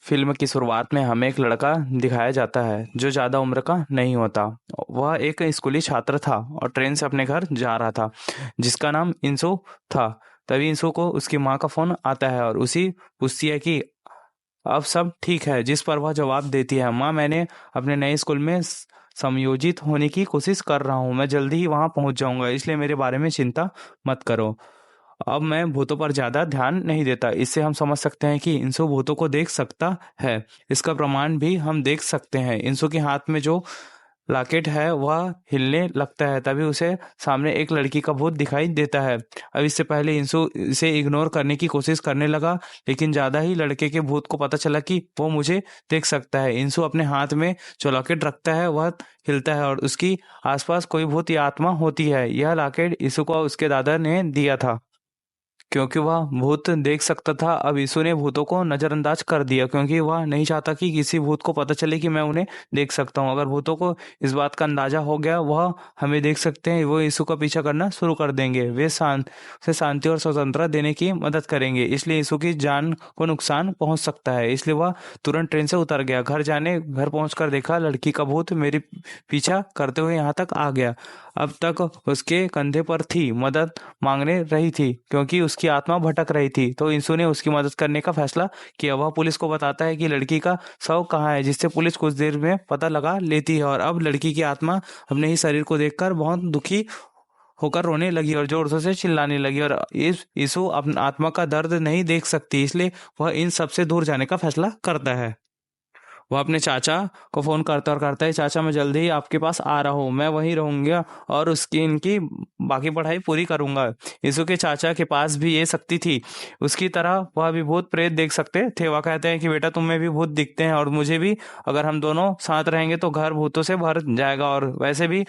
Film की शुरुआत में हमें एक लड़का दिखाया जाता है जो ज़्यादा उम्र का नहीं होता। वह एक स्कूली छात्र था और ट्रेन से अपने घर जा रहा था, जिसका नाम इंसु था। तभी इंसु को उसकी माँ का फ़ोन आता है और उसी पूछती है कि अब सब ठीक है, जिस पर वह जवाब देती है, माँ मैंने अपने नए स्कूल में समयोजित होने की कोशिश कर रहा हूँ, मैं जल्दी ही वहाँ पहुँच जाऊँगा, इसलिए मेरे बारे में चिंता मत करो। अब मैं भूतों पर ज़्यादा ध्यान नहीं देता। इससे हम समझ सकते हैं कि इंसु भूतों को देख सकता है। इसका प्रमाण भी हम देख सकते हैं। इंसु के हाथ में जो लॉकेट है वह हिलने लगता है, तभी उसे सामने एक लड़की का भूत दिखाई देता है। अब इससे पहले इंसु इसे इग्नोर करने की कोशिश करने लगा, लेकिन ज़्यादा ही लड़के के भूत को पता चला कि वो मुझे देख सकता है। इंसु अपने हाथ में जो लॉकेट रखता है वह हिलता है और उसकी आसपास कोई भूत या आत्मा होती है। यह लॉकेट इंसु को उसके दादा ने दिया था क्योंकि वह भूत देख सकता था। अब यीशु ने भूतों को नज़रअंदाज कर दिया क्योंकि वह नहीं चाहता कि किसी भूत को पता चले कि मैं उन्हें देख सकता हूँ। अगर भूतों को इस बात का अंदाजा हो गया वह हमें देख सकते हैं, वो यीशु का पीछा करना शुरू कर देंगे। वे उसे शांति और स्वतंत्रता देने की मदद करेंगे, इसलिए यीशु की जान को नुकसान पहुंच सकता है। इसलिए वह तुरंत ट्रेन से उतर गया। घर पहुंचकर देखा लड़की का भूत मेरे पीछा करते हुए यहाँ तक आ गया। अब तक उसके कंधे पर थी, मदद मांगने रही थी क्योंकि उसकी आत्मा भटक रही थी। तो इंसु ने उसकी मदद करने का फैसला किया। वह पुलिस को बताता है कि लड़की का शव कहाँ है, जिससे पुलिस कुछ देर में पता लगा लेती है। और अब लड़की की आत्मा अपने ही शरीर को देखकर बहुत दुखी होकर रोने लगी और जोर जोर से चिल्लाने लगी। और इस यीशु अपनी आत्मा का दर्द नहीं देख सकती, इसलिए वह इन सबसे दूर जाने का फैसला करता है। वो अपने चाचा को फ़ोन करता है और कहता है, चाचा मैं जल्दी ही आपके पास आ रहा हूँ, मैं वहीं रहूँगा और उसकी इनकी बाकी पढ़ाई पूरी करूँगा। यीशु के चाचा के पास भी ये शक्ति थी, उसकी तरह वह भी भूत प्रेत देख सकते थे। वह कहते हैं कि बेटा तुम्हें भी भूत दिखते हैं और मुझे भी, अगर हम दोनों साथ रहेंगे तो घर भूतों से भर जाएगा और वैसे भी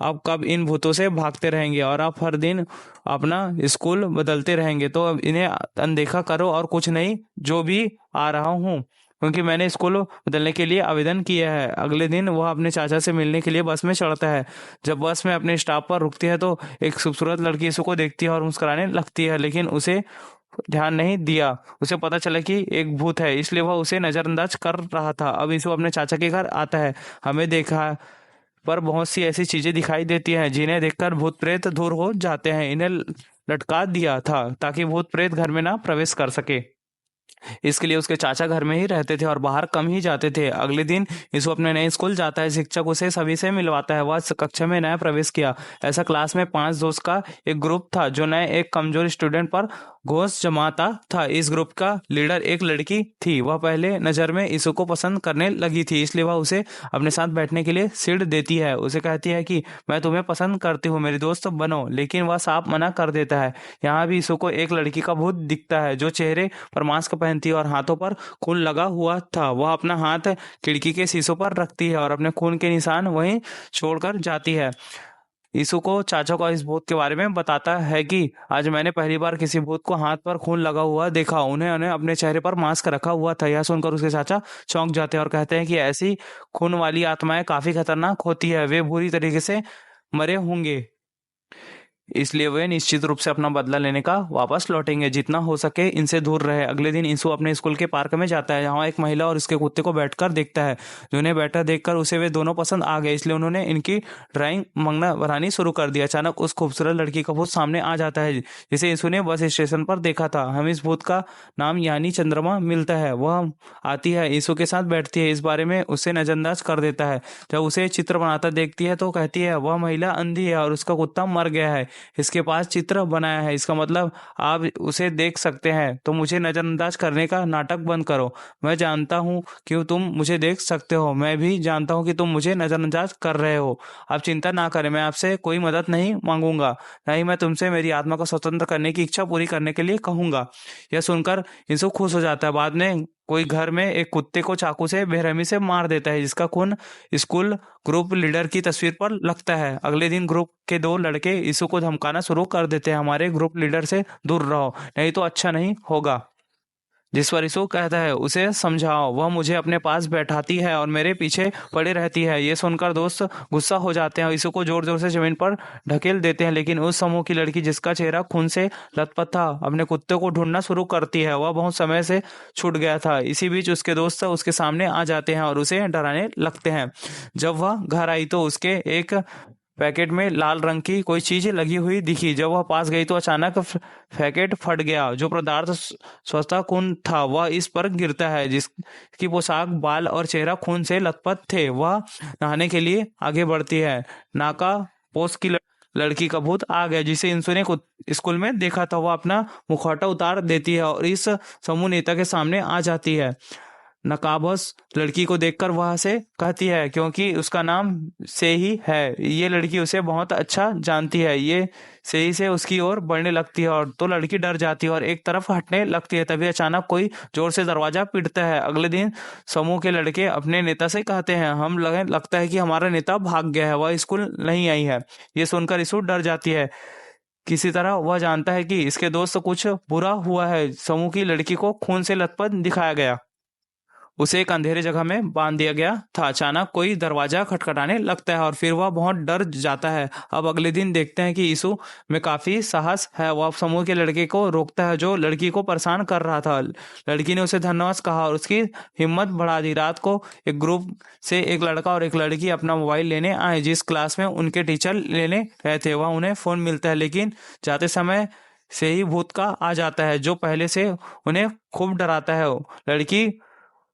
आप कब इन भूतों से भागते रहेंगे और आप हर दिन अपना स्कूल बदलते रहेंगे, तो अब इन्हें अनदेखा करो और कुछ नहीं, जो भी आ रहा हूँ क्योंकि मैंने स्कूल बदलने के लिए आवेदन किया है। अगले दिन वह अपने चाचा से मिलने के लिए बस में चढ़ता है। जब बस में अपने स्टॉप पर रुकती है तो एक खूबसूरत लड़की उसको देखती है और मुस्कुराने लगती है, लेकिन उसे ध्यान नहीं दिया। उसे पता चला कि एक भूत है, इसलिए वह उसे नजरअंदाज कर रहा था। अब यीशु अपने चाचा के घर आता है। हमें देखा पर बहुत सी ऐसी चीजें दिखाई देती हैं जिन्हें देखकर भूत प्रेत दूर हो जाते हैं। इन्हें लटका दिया था ताकि भूत प्रेत घर में ना प्रवेश कर सके। इसके लिए उसके चाचा घर में ही रहते थे और बाहर कम ही जाते थे। अगले दिन यीशु अपने नए स्कूल जाता है। शिक्षक उसे सभी से मिलवाता है। वह कक्षा में नया प्रवेश किया। ऐसा क्लास में 5 दोस्त का एक ग्रुप था जो नए एक कमजोर स्टूडेंट पर घोष जमाता था। इस ग्रुप का लीडर एक लड़की थी। वह पहले नजर में यीशु को पसंद करने लगी थी, इसलिए वह उसे अपने साथ बैठने के लिए सीट देती है। उसे कहती है कि मैं तुम्हें पसंद करती हूँ, मेरी दोस्त बनो, लेकिन वह साफ मना कर देता है। यहाँ भी यीशु को एक लड़की का भूत दिखता है जो चेहरे पर मास्क पहनती है और हाथों पर खून लगा हुआ था। वह अपना हाथ खिड़की के शीशों पर रखती है और अपने खून के निशान वहीं छोड़कर जाती है। यीशु को चाचा को इस भूत के बारे में बताता है कि आज मैंने पहली बार किसी भूत को हाथ पर खून लगा हुआ देखा। उन्हें अपने चेहरे पर मास्क रखा हुआ था। यह सुनकर उसके चाचा चौंक जाते हैं और कहते हैं कि ऐसी खून वाली आत्माएं काफी खतरनाक होती है, वे बुरी तरीके से मरे होंगे, इसलिए वे निश्चित रूप से अपना बदला लेने का वापस लौटेंगे। जितना हो सके इनसे दूर रहे। अगले दिन यीशु अपने स्कूल के पार्क में जाता है। यहाँ एक महिला और उसके कुत्ते को बैठकर देखता है। जिन्हें बैठा देखकर उसे वे दोनों पसंद आ गए, इसलिए उन्होंने इनकी ड्राइंग मंगना बनानी शुरू कर दिया। अचानक उस खूबसूरत लड़की का भूत सामने आ जाता है जिसे यीशु ने बस स्टेशन पर देखा था। हमें इस भूत का नाम यानी चंद्रमा मिलता है। वह आती है, यीशु के साथ बैठती है, इस बारे में उसे नजरअंदाज कर देता है। जब उसे चित्र बनाता देखती है तो कहती है वह महिला अंधी है और उसका कुत्ता मर गया है, इसके पास चित्र बनाया है, इसका मतलब आप उसे देख सकते हैं, तो मुझे नजरअंदाज करने का नाटक बंद करो। मैं जानता हूँ कि तुम मुझे देख सकते हो, मैं भी जानता हूँ कि तुम मुझे नजरअंदाज कर रहे हो। आप चिंता ना करें, मैं आपसे कोई मदद नहीं मांगूंगा, नहीं मैं तुमसे मेरी आत्मा को स्वतंत्र करने की इच्छा पूरी करने के लिए कहूंगा। यह सुनकर यीशु खुश हो जाता है। बाद में कोई घर में एक कुत्ते को चाकू से बेरहमी से मार देता है, जिसका खून स्कूल ग्रुप लीडर की तस्वीर पर लगता है। अगले दिन ग्रुप के 2 लड़के यीशु को धमकाना शुरू कर देते हैं, हमारे ग्रुप लीडर से दूर रहो नहीं तो अच्छा नहीं होगा। जिस पर यीशु कहता है, उसे समझाओ। वह मुझे अपने पास बैठाती है और मेरे पीछे पड़ी रहती है। ये सुनकर दोस्त गुस्सा हो जाते हैं और यीशु को जोर जोर से जमीन पर ढकेल देते हैं। लेकिन उस समूह की लड़की, जिसका चेहरा खून से लथपथ था, अपने कुत्ते को ढूंढना शुरू करती है। वह बहुत समय से छूट गया था। इसी बीच उसके दोस्त उसके सामने आ जाते हैं और उसे डराने लगते हैं। जब वह घर आई तो उसके एक पैकेट में लाल रंग की कोई चीज लगी हुई दिखी। जब वह पास गई तो अचानक पैकेट फट गया। जो पदार्थ स्वतः खून था वह इस पर गिरता है, जिसकी पोशाक, बाल और चेहरा खून से लथपथ थे। वह नहाने के लिए आगे बढ़ती है। नाका पोस्ट की लड़की का भूत आ गया, जिसे इंसू ने स्कूल में देखा था। वह अपना मुखौटा उतार देती है और इस समूह नेता के सामने आ जाती है। नकाबस लड़की को देखकर वह से कहती है, क्योंकि उसका नाम से ही है। ये लड़की उसे बहुत अच्छा जानती है। ये से ही से उसकी ओर बढ़ने लगती है और तो लड़की डर जाती है और एक तरफ हटने लगती है। तभी अचानक कोई जोर से दरवाजा पीटता है। अगले दिन समूह के लड़के अपने नेता से कहते हैं, हम लगता है कि हमारा नेता भाग गया है, वह स्कूल नहीं आई है। ये सुनकर यीशु डर जाती है। किसी तरह वह जानता है कि इसके दोस्त कुछ बुरा हुआ है। समूह की लड़की को खून से लथपथ दिखाया गया, उसे एक अंधेरे जगह में बांध दिया गया था। अचानक कोई दरवाजा खटखटाने लगता है और फिर वह बहुत डर जाता है। अब अगले दिन देखते हैं कि यीशु में काफी साहस है। वह समूह के लड़के को रोकता है जो लड़की को परेशान कर रहा था। लड़की ने उसे धन्यवाद कहा और उसकी हिम्मत बढ़ा दी। रात को एक ग्रुप से एक लड़का और एक लड़की अपना मोबाइल लेने आए। जिस क्लास में उनके टीचर लेने गए थे, वह उन्हें फोन मिलता है, लेकिन जाते समय से ही भूत का आ जाता है, जो पहले से उन्हें खूब डराता है। लड़की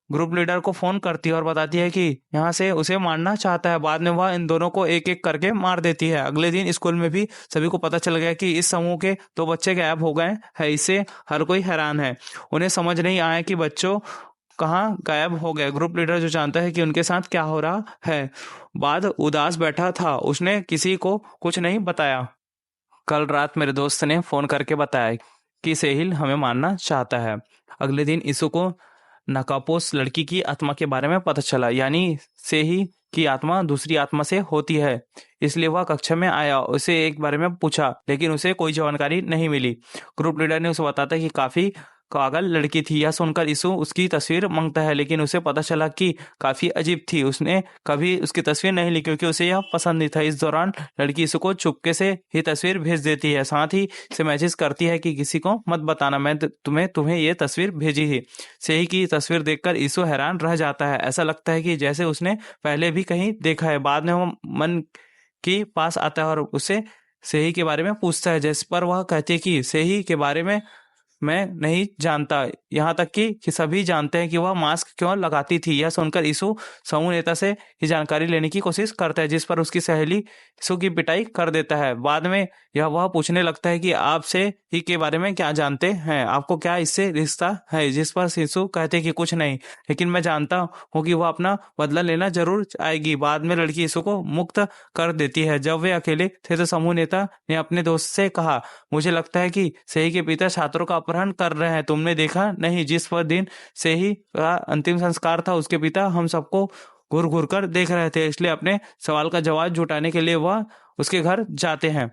ग्रुप लीडर को फोन करती है और बताती है कि यहाँ से उसे मारना चाहता है। बाद में वह इन दोनों को एक एक करके मार देती है। अगले दिन स्कूल में भी सभी को पता चल गया कि इस समूह के 2 बच्चे गायब हो गए हैं। इससे हर कोई हैरान है। उन्हें समझ नहीं आया कि बच्चों कहाँ गायब हो गए। ग्रुप लीडर जो जानता है कि उनके साथ क्या हो रहा है, बाद उदास बैठा था। उसने किसी को कुछ नहीं बताया। कल रात मेरे दोस्त ने फोन करके बताया कि सेहिल हमें मारना चाहता है। अगले दिन यीशु को नकापोस लड़की की आत्मा के बारे में पता चला, यानी से ही की आत्मा दूसरी आत्मा से होती है। इसलिए वह कक्षा में आया, उसे एक बारे में पूछा, लेकिन उसे कोई जानकारी नहीं मिली। ग्रुप लीडर ने उसे बताया कि काफी पागल लड़की थी। यह सुनकर यीशु उसकी तस्वीर मांगता है, लेकिन उसे पता चला कि काफी अजीब थी। उसने कभी उसकी तस्वीर नहीं ली क्योंकि उसे यह पसंद नहीं था। इस दौरान लड़की यीशु को चुपके से ही तस्वीर भेज देती है, साथ ही इसे मैसेज करती है कि किसी को मत बताना, मैं तुम्हें ये तस्वीर भेजी थी। सही की तस्वीर देखकर यीशु हैरान रह जाता है। ऐसा लगता है कि जैसे उसने पहले भी कहीं देखा है। बाद में वो मन के पास आता है और उसे सही के बारे में पूछता है, जिस पर वह कहती है कि सही के बारे में मैं नहीं जानता। यहाँ तक कि सभी जानते हैं कि वह मास्क क्यों लगाती थी। यह सुनकर यीशु समूह नेता से ये जानकारी लेने की कोशिश करता है, जिस पर उसकी सहेली यीशु की पिटाई कर देता है। बाद में यह वह पूछने लगता है कि आपसे ही के बारे में क्या जानते हैं, आपको क्या इससे रिश्ता है। जिस पर यीशु कहते हैं कि कुछ नहीं, लेकिन मैं जानता हूँ कि वह अपना बदला लेना जरूर आएगी। बाद में लड़की यीशु को मुक्त कर देती है। जब वे अकेले थे तो समूह नेता ने अपने दोस्त से कहा, मुझे लगता है कि सही के पिता छात्रों का अपहरण कर रहे हैं, तुमने देखा नहीं। जिस पर दिन से ही का अंतिम संस्कार था, उसके पिता हम सबको घूर घूर कर देख रहे थे। इसलिए अपने सवाल का जवाब जुटाने के लिए वह उसके घर जाते हैं।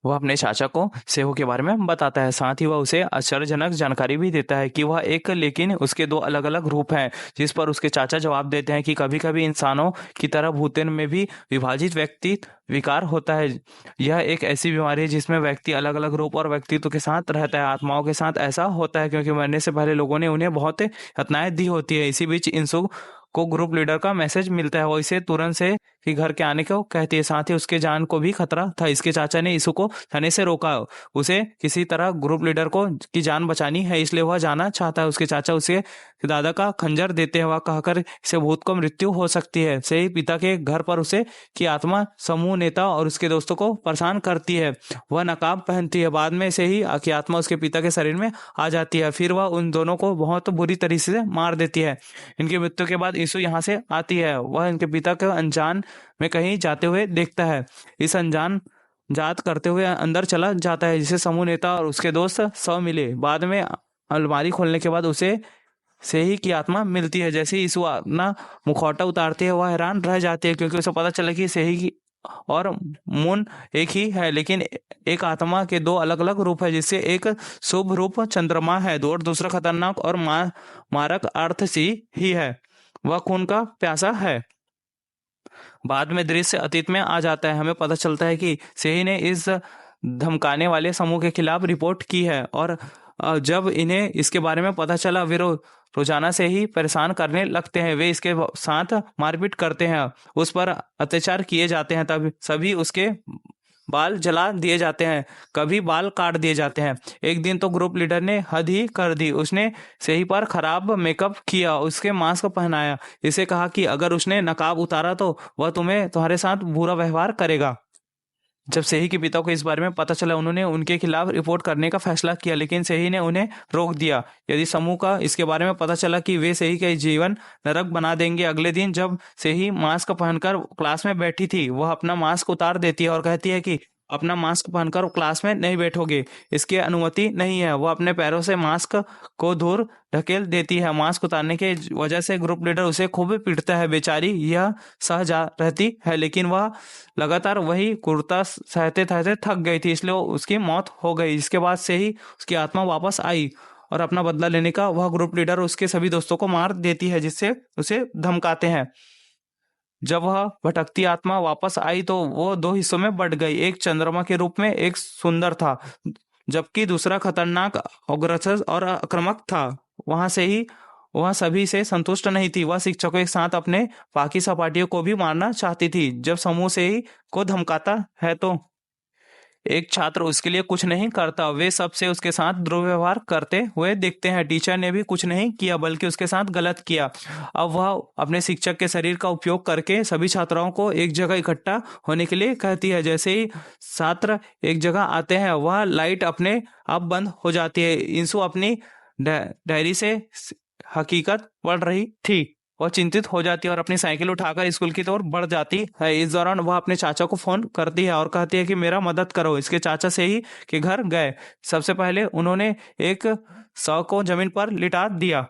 वह अपने चाचा को सेहू के बारे में बताता है, साथ ही वह उसे आश्चर्यजनक जानकारी भी देता है कि वह एक लेकिन उसके 2 अलग अलग रूप हैं। जिस पर उसके चाचा जवाब देते हैं कि कभी कभी इंसानों की तरह भूतन में भी विभाजित व्यक्ति विकार होता है। यह एक ऐसी बीमारी है जिसमें व्यक्ति अलग अलग रूप और व्यक्तित्व के साथ रहता है। आत्माओं के साथ ऐसा होता है क्योंकि मरने से पहले लोगों ने उन्हें बहुत यातनाएं दी होती है। इसी बीच इंसु को ग्रुप लीडर का मैसेज मिलता है। वो इसे तुरंत से ही घर के आने को कहती है, साथ ही उसके जान को भी खतरा था। इसके चाचा ने यीशु को जाने से रोका। उसे किसी तरह ग्रुप लीडर को की जान बचानी है, इसलिए वह जाना चाहता है। उसके चाचा उसे दादा का खंजर देते हैं। वह कहकर इसे भूत को मृत्यु हो सकती है। सही पिता के घर पर उसे की आत्मा समूह नेता और उसके दोस्तों को परेशान करती है। वह नकाब पहनती है। बाद में से ही की आत्मा उसके पिता के शरीर में आ जाती है। फिर वह उन दोनों को बहुत बुरी तरीके से मार देती है। इनकी मृत्यु के बाद यीशु यहाँ से आती है। वह इनके पिता को अनजान में कहीं जाते हुए देखता है। इस अनजान जात करते हुए अंदर चला जाता है, जिसे समूह नेता और उसके दोस्त सब मिले। बाद में अलमारी खोलने के बाद उसे से ही की आत्मा मिलती है। जैसे यीशु अपना मुखौटा उतारते हैं, वह हैरान रह जाती है क्योंकि उसे पता चला कि से ही की और मून एक ही है, लेकिन एक आत्मा के दो अलग अलग रूप है, जिससे एक शुभ रूप चंद्रमा है और दूसरा खतरनाक और मारक अर्थ सी ही है, वह खून का प्यासा है। बाद में दृश्य अतीत में आ जाता है। हमें पता चलता है कि सेही ने इस धमकाने वाले समूह के खिलाफ रिपोर्ट की है, और जब इन्हें इसके बारे में पता चला, वे रोजाना से ही परेशान करने लगते हैं। वे इसके साथ मारपीट करते हैं, उस पर अत्याचार किए जाते हैं, तब सभी उसके बाल जला दिए जाते हैं, कभी बाल काट दिए जाते हैं। एक दिन तो ग्रुप लीडर ने हद ही कर दी। उसने सही पर खराब मेकअप किया, उसके मास्क पहनाया, इसे कहा कि अगर उसने नकाब उतारा तो वह तुम्हारे साथ बुरा व्यवहार करेगा। जब सेही के पिता को इस बारे में पता चला, उन्होंने उनके खिलाफ रिपोर्ट करने का फैसला किया, लेकिन सेही ने उन्हें रोक दिया। यदि समूह का इसके बारे में पता चला कि वे सेही का जीवन नरक बना देंगे। अगले दिन जब सेही मास्क पहनकर क्लास में बैठी थी, वह अपना मास्क उतार देती है और कहती है कि अपना मास्क पहनकर क्लास में नहीं बैठोगे, इसकी अनुमति नहीं है। वह अपने पैरों से मास्क को दूर ढकेल देती है। मास्क उतारने के वजह से ग्रुप लीडर उसे खूब पीटता है। बेचारी यह सह जा रहती है, लेकिन वह लगातार वही कुर्ता सहते सहते थक गई थी, इसलिए उसकी मौत हो गई। इसके बाद से ही उसकी आत्मा वापस आई और अपना बदला लेने का वह ग्रुप लीडर उसके सभी दोस्तों को मार देती है, जिससे उसे धमकाते हैं। जब वह भटकती आत्मा वापस आई तो वो दो हिस्सों में बट गई। एक चंद्रमा के रूप में एक सुंदर था, जबकि दूसरा खतरनाक, अग्रसर और आक्रामक था। वह सभी से संतुष्ट नहीं थी। वह शिक्षकों के साथ अपने बाकी सहपाठियों को भी मारना चाहती थी। जब समूह से ही को धमकाता है तो एक छात्र उसके लिए कुछ नहीं करता, वे सबसे उसके साथ दुर्व्यवहार करते हुए दिखते हैं। टीचर ने भी कुछ नहीं किया, बल्कि उसके साथ गलत किया। अब वह अपने शिक्षक के शरीर का उपयोग करके सभी छात्राओं को एक जगह इकट्ठा होने के लिए कहती है। जैसे ही छात्र एक जगह आते हैं, वह लाइट अपने आप बंद हो जाती है। इंसु अपनी डायरी से हकीकत पढ़ रही थी। वह चिंतित हो जाती है और अपनी साइकिल उठाकर स्कूल की तरफ बढ़ जाती है। इस दौरान वह अपने चाचा को फोन करती है और कहती है कि मेरा मदद करो। इसके चाचा से ही के घर गए। सबसे पहले उन्होंने एक शव को जमीन पर लिटा दिया,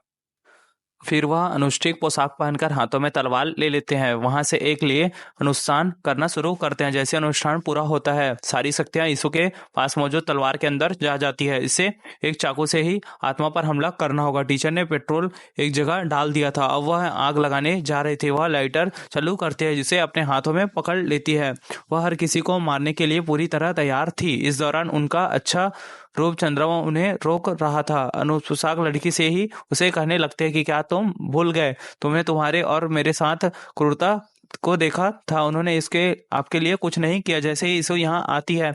फिर वह अनुष्ठिक पोशाक पहनकर हाथों में तलवार ले लेते हैं। वहां से एक लिए अनुष्ठान करना शुरू करते हैं। जैसे अनुष्ठान पूरा होता है, सारी शक्तियां यीशु के पास मौजूद तलवार के अंदर जा जाती है। इसे एक चाकू से ही आत्मा पर हमला करना होगा। टीचर ने पेट्रोल एक जगह डाल दिया था, अब वह आग लगाने जा रही थी। वह लाइटर चालू करती है, जिसे अपने हाथों में पकड़ लेती है। वह हर किसी को मारने के लिए पूरी तरह तैयार थी। इस दौरान उनका अच्छा रूप चंद्रमा उन्हें रोक रहा था। अनुपोशाक लड़की से ही उसे कहने लगते हैं कि क्या तुम भूल गए, तुमने तुम्हारे और मेरे साथ क्रूरता को देखा था, उन्होंने इसके आपके लिए कुछ नहीं किया। जैसे ही यीशु यहाँ आती है,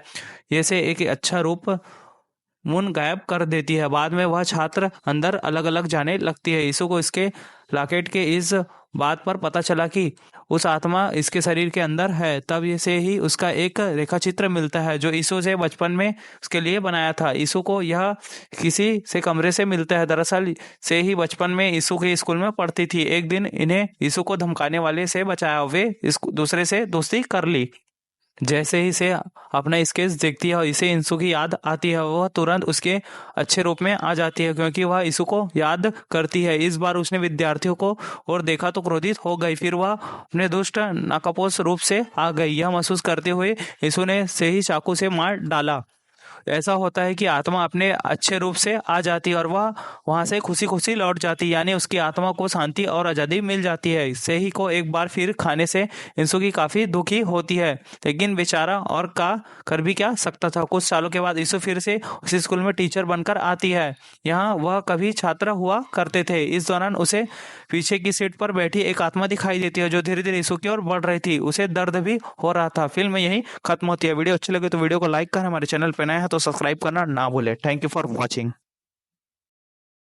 ये से एक अच्छा रूप मून गायब कर देती है। बाद में वह छात्र अंदर अलग अलग जाने लगती है। यीशु को इसके लॉकेट के इस बात पर पता चला कि उस आत्मा इसके शरीर के अंदर है। तब से ही उसका एक रेखा चित्र मिलता है जो यीशु से बचपन में उसके लिए बनाया था। यीशु को यह किसी से कमरे से मिलता है। दरअसल से ही बचपन में यीशु के स्कूल में पढ़ती थी। एक दिन इन्हें यीशु को धमकाने वाले से बचाया, वे इस दूसरे से दोस्ती कर ली। जैसे ही से अपना स्केच देखती है और इसे यीशु की याद आती है, वह तुरंत उसके अच्छे रूप में आ जाती है, क्योंकि वह यीशु को याद करती है। इस बार उसने विद्यार्थियों को और देखा तो क्रोधित हो गई, फिर वह अपने दुष्ट नाकापोश रूप से आ गई। यह महसूस करते हुए यीशु ने से ही चाकू से मार डाला। ऐसा होता है कि आत्मा अपने अच्छे रूप से आ जाती है और वह वहां से खुशी खुशी लौट जाती, यानी उसकी आत्मा को शांति और आज़ादी मिल जाती है। सेही को एक बार फिर खाने से इंसु की काफी दुखी होती है, लेकिन बेचारा और का कर भी क्या सकता था। कुछ सालों के बाद यीशु फिर से उस स्कूल में टीचर बनकर आती है। यहाँ वह कभी छात्र हुआ करते थे। इस दौरान उसे पीछे की सीट पर बैठी एक आत्मा दिखाई देती है जो धीरे धीरे यीशु की ओर बढ़ रही थी। उसे दर्द भी हो रहा था। फिल्म यही खत्म होती है। वीडियो अच्छी लगे तो वीडियो को लाइक करना, हमारे चैनल पर नया है तो सब्सक्राइब करना ना भूले। Thank you for watching.